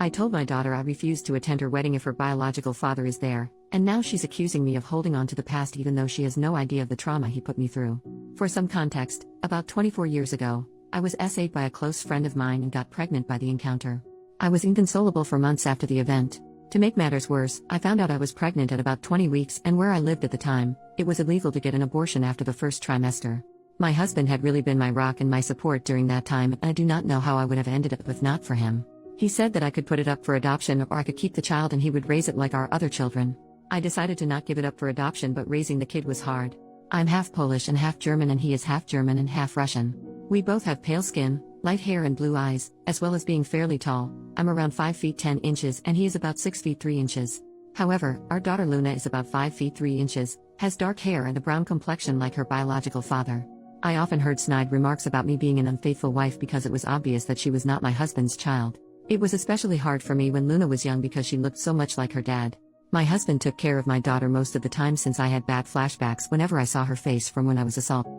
I told my daughter I refused to attend her wedding if her biological father is there, and now she's accusing me of holding on to the past even though she has no idea of the trauma he put me through. For some context, about 24 years ago, I was SA'd by a close friend of mine and got pregnant by the encounter. I was inconsolable for months after the event. To make matters worse, I found out I was pregnant at about 20 weeks, and where I lived at the time, it was illegal to get an abortion after the first trimester. My husband had really been my rock and my support during that time, and I do not know how I would have ended up if not for him. He said that I could put it up for adoption or I could keep the child and he would raise it like our other children. I decided to not give it up for adoption, but raising the kid was hard. I'm half Polish and half German, and he is half German and half Russian. We both have pale skin, light hair and blue eyes, as well as being fairly tall. I'm around 5 feet 10 inches and he is about 6 feet 3 inches. However, our daughter Luna is about 5 feet 3 inches, has dark hair and a brown complexion like her biological father. I often heard snide remarks about me being an unfaithful wife because it was obvious that she was not my husband's child. It was especially hard for me when Luna was young because she looked so much like her dad. My husband took care of my daughter most of the time since I had bad flashbacks whenever I saw her face from when I was assaulted.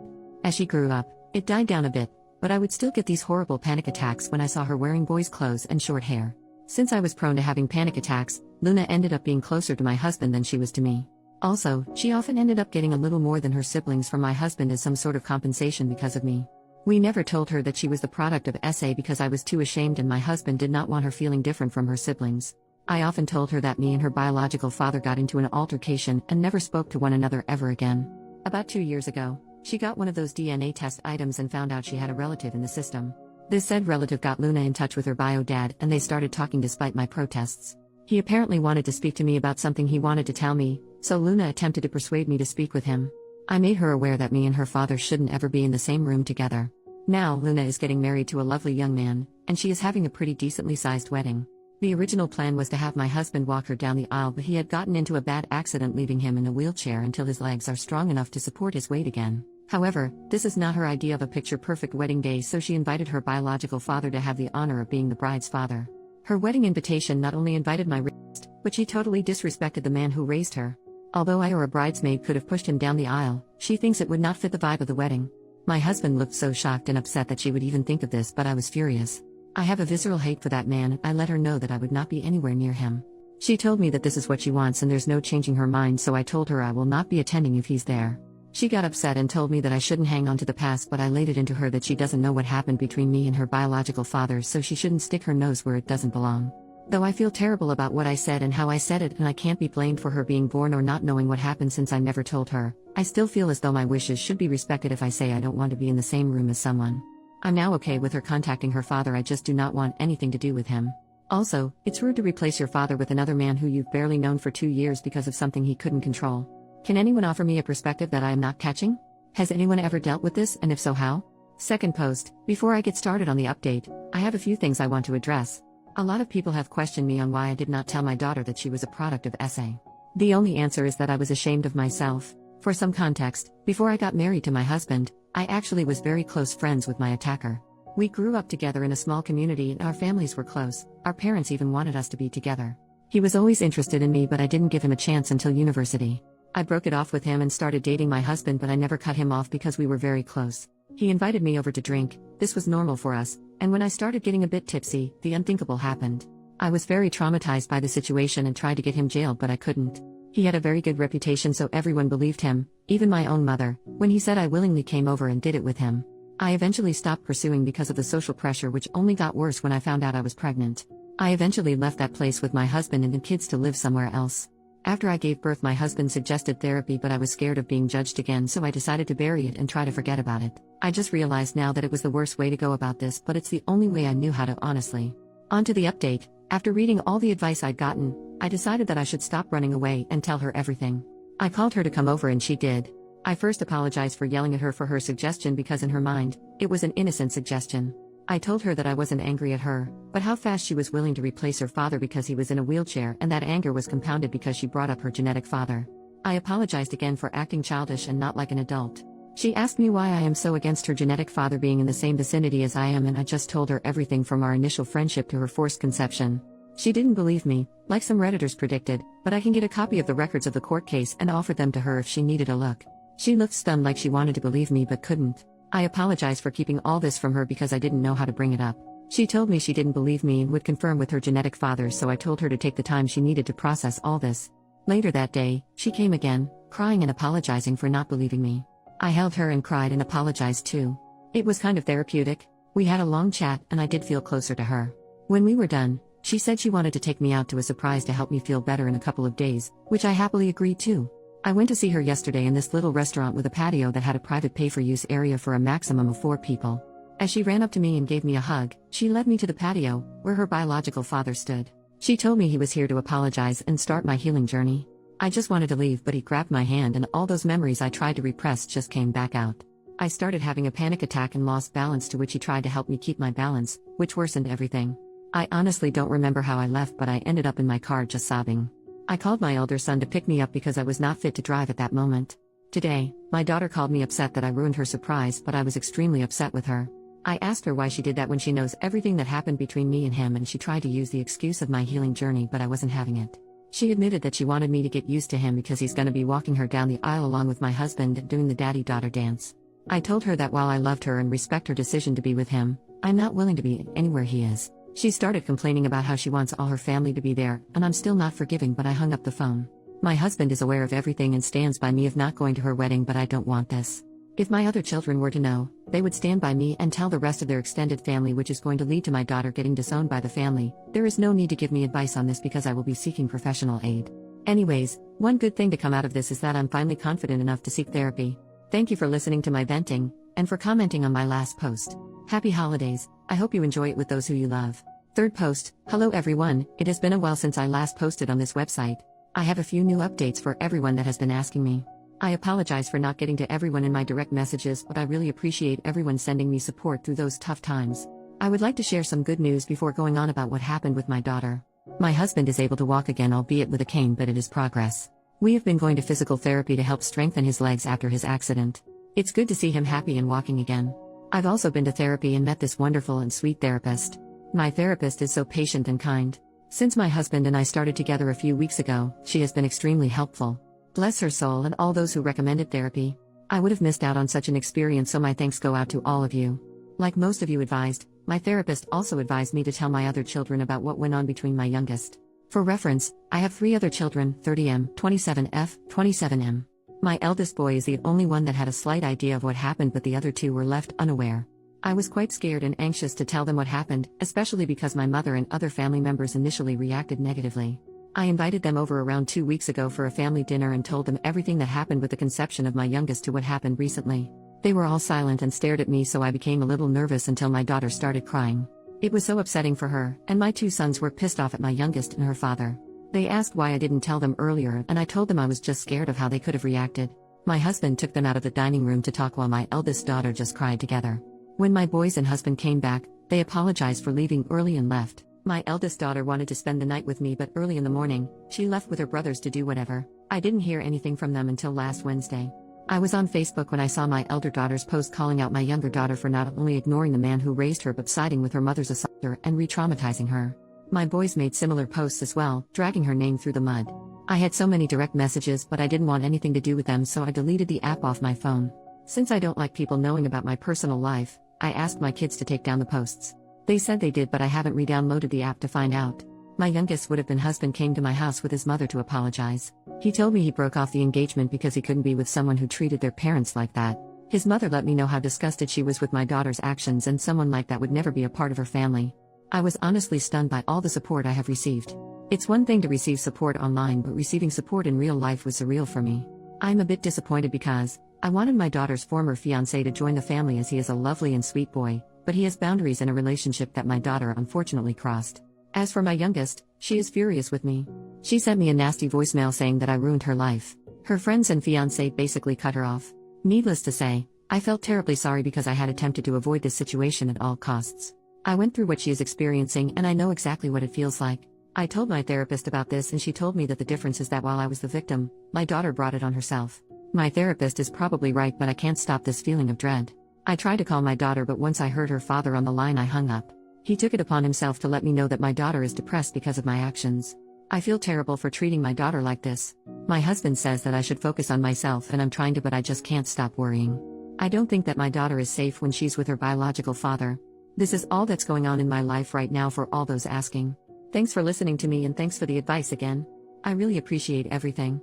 As she grew up, it died down a bit, but I would still get these horrible panic attacks when I saw her wearing boys' clothes and short hair. Since I was prone to having panic attacks, Luna ended up being closer to my husband than she was to me. Also, she often ended up getting a little more than her siblings from my husband as some sort of compensation because of me. We never told her that she was the product of SA because I was too ashamed and my husband did not want her feeling different from her siblings. I often told her that me and her biological father got into an altercation and never spoke to one another ever again. About 2 years ago, she got one of those DNA test items and found out she had a relative in the system. This said relative got Luna in touch with her bio dad and they started talking despite my protests. He apparently wanted to speak to me about something he wanted to tell me, so Luna attempted to persuade me to speak with him. I made her aware that me and her father shouldn't ever be in the same room together. Now Luna is getting married to a lovely young man, and she is having a pretty decently sized wedding. The original plan was to have my husband walk her down the aisle, but he had gotten into a bad accident leaving him in a wheelchair until his legs are strong enough to support his weight again. However, this is not her idea of a picture-perfect wedding day, so she invited her biological father to have the honor of being the bride's father. Her wedding invitation not only invited my raised, but she totally disrespected the man who raised her. Although I or a bridesmaid could have pushed him down the aisle, she thinks it would not fit the vibe of the wedding. My husband looked so shocked and upset that she would even think of this, but I was furious. I have a visceral hate for that man and I let her know that I would not be anywhere near him. She told me that this is what she wants and there's no changing her mind, so I told her I will not be attending if he's there. She got upset and told me that I shouldn't hang on to the past, but I laid it into her that she doesn't know what happened between me and her biological father, so she shouldn't stick her nose where it doesn't belong. Though I feel terrible about what I said and how I said it, and I can't be blamed for her being born or not knowing what happened since I never told her, I still feel as though my wishes should be respected if I say I don't want to be in the same room as someone. I'm now okay with her contacting her father, I just do not want anything to do with him. Also, it's rude to replace your father with another man who you've barely known for 2 years because of something he couldn't control. Can anyone offer me a perspective that I am not catching? Has anyone ever dealt with this, and if so, how? Second post, before I get started on the update, I have a few things I want to address. A lot of people have questioned me on why I did not tell my daughter that she was a product of SA. The only answer is that I was ashamed of myself. For some context, before I got married to my husband, I actually was very close friends with my attacker. We grew up together in a small community and our families were close. Our parents even wanted us to be together. He was always interested in me, but I didn't give him a chance until university. I broke it off with him and started dating my husband, but I never cut him off because we were very close. He invited me over to drink. This was normal for us, and when I started getting a bit tipsy, the unthinkable happened. I was very traumatized by the situation and tried to get him jailed, but I couldn't. He had a very good reputation, so everyone believed him, even my own mother, when he said I willingly came over and did it with him. I eventually stopped pursuing because of the social pressure, which only got worse when I found out I was pregnant. I eventually left that place with my husband and the kids to live somewhere else. After I gave birth, my husband suggested therapy, but I was scared of being judged again, so I decided to bury it and try to forget about it. I just realized now that it was the worst way to go about this, but it's the only way I knew how to, honestly. On to the update. After reading all the advice I'd gotten, I decided that I should stop running away and tell her everything. I called her to come over and she did. I first apologized for yelling at her for her suggestion because in her mind, it was an innocent suggestion. I told her that I wasn't angry at her, but how fast she was willing to replace her father because he was in a wheelchair, and that anger was compounded because she brought up her genetic father. I apologized again for acting childish and not like an adult. She asked me why I am so against her genetic father being in the same vicinity as I am, and I just told her everything from our initial friendship to her forced conception. She didn't believe me, like some Redditors predicted, but I can get a copy of the records of the court case and offer them to her if she needed a look. She looked stunned, like she wanted to believe me but couldn't. I apologize for keeping all this from her because I didn't know how to bring it up. She told me she didn't believe me and would confirm with her genetic father, so I told her to take the time she needed to process all this. Later that day, she came again, crying and apologizing for not believing me. I held her and cried and apologized too. It was kind of therapeutic. We had a long chat and I did feel closer to her. When we were done, she said she wanted to take me out to a surprise to help me feel better in a couple of days, which I happily agreed to. I went to see her yesterday in this little restaurant with a patio that had a private pay-for-use area for a maximum of 4 people. As she ran up to me and gave me a hug, she led me to the patio, where her biological father stood. She told me he was here to apologize and start my healing journey. I just wanted to leave, but he grabbed my hand and all those memories I tried to repress just came back out. I started having a panic attack and lost balance, to which he tried to help me keep my balance, which worsened everything. I honestly don't remember how I left, but I ended up in my car just sobbing. I called my elder son to pick me up because I was not fit to drive at that moment. Today, my daughter called me upset that I ruined her surprise, but I was extremely upset with her. I asked her why she did that when she knows everything that happened between me and him, and she tried to use the excuse of my healing journey, but I wasn't having it. She admitted that she wanted me to get used to him because he's gonna be walking her down the aisle along with my husband and doing the daddy-daughter dance. I told her that while I loved her and respect her decision to be with him, I'm not willing to be anywhere he is. She started complaining about how she wants all her family to be there, and I'm still not forgiving, but I hung up the phone. My husband is aware of everything and stands by me of not going to her wedding, but I don't want this. If my other children were to know, they would stand by me and tell the rest of their extended family, which is going to lead to my daughter getting disowned by the family. There is no need to give me advice on this because I will be seeking professional aid. Anyways, one good thing to come out of this is that I'm finally confident enough to seek therapy. Thank you for listening to my venting, and for commenting on my last post. Happy holidays. I hope you enjoy it with those who you love. Third post. Hello everyone, it has been a while since I last posted on this website. I have a few new updates for everyone that has been asking me. I apologize for not getting to everyone in my direct messages, but I really appreciate everyone sending me support through those tough times. I would like to share some good news before going on about what happened with my daughter. My husband is able to walk again, albeit with a cane, but it is progress. We have been going to physical therapy to help strengthen his legs after his accident. It's good to see him happy and walking again. I've also been to therapy and met this wonderful and sweet therapist. My therapist is so patient and kind. Since my husband and I started together a few weeks ago, she has been extremely helpful. Bless her soul and all those who recommended therapy. I would have missed out on such an experience, so my thanks go out to all of you. Like most of you advised, my therapist also advised me to tell my other children about what went on between my youngest. For reference, I have 3 other children, 30M, 27F, 27M. My eldest boy is the only one that had a slight idea of what happened, but the other 2 were left unaware. I was quite scared and anxious to tell them what happened, especially because my mother and other family members initially reacted negatively. I invited them over around 2 weeks ago for a family dinner and told them everything that happened with the conception of my youngest to what happened recently. They were all silent and stared at me, so I became a little nervous until my daughter started crying. It was so upsetting for her, and my 2 sons were pissed off at my youngest and her father. They asked why I didn't tell them earlier, and I told them I was just scared of how they could have reacted. My husband took them out of the dining room to talk while my eldest daughter just cried together. When my boys and husband came back, they apologized for leaving early and left. My eldest daughter wanted to spend the night with me, but early in the morning, she left with her brothers to do whatever. I didn't hear anything from them until last Wednesday. I was on Facebook when I saw my elder daughter's post calling out my younger daughter for not only ignoring the man who raised her but siding with her mother's assaulter and re-traumatizing her. My boys made similar posts as well, dragging her name through the mud. I had so many direct messages, but I didn't want anything to do with them, so I deleted the app off my phone. Since I don't like people knowing about my personal life, I asked my kids to take down the posts. They said they did, but I haven't re-downloaded the app to find out. My youngest would-have-been husband came to my house with his mother to apologize. He told me he broke off the engagement because he couldn't be with someone who treated their parents like that. His mother let me know how disgusted she was with my daughter's actions, and someone like that would never be a part of her family. I was honestly stunned by all the support I have received. It's one thing to receive support online, but receiving support in real life was surreal for me. I'm a bit disappointed because I wanted my daughter's former fiancé to join the family, as he is a lovely and sweet boy, but he has boundaries in a relationship that my daughter unfortunately crossed. As for my youngest, she is furious with me. She sent me a nasty voicemail saying that I ruined her life. Her friends and fiancé basically cut her off. Needless to say, I felt terribly sorry because I had attempted to avoid this situation at all costs. I went through what she is experiencing, and I know exactly what it feels like. I told my therapist about this, and she told me that the difference is that while I was the victim, my daughter brought it on herself. My therapist is probably right, but I can't stop this feeling of dread. I tried to call my daughter, but once I heard her father on the line, I hung up. He took it upon himself to let me know that my daughter is depressed because of my actions. I feel terrible for treating my daughter like this. My husband says that I should focus on myself, and I'm trying to, but I just can't stop worrying. I don't think that my daughter is safe when she's with her biological father. This is all that's going on in my life right now for all those asking. Thanks for listening to me and thanks for the advice again. I really appreciate everything.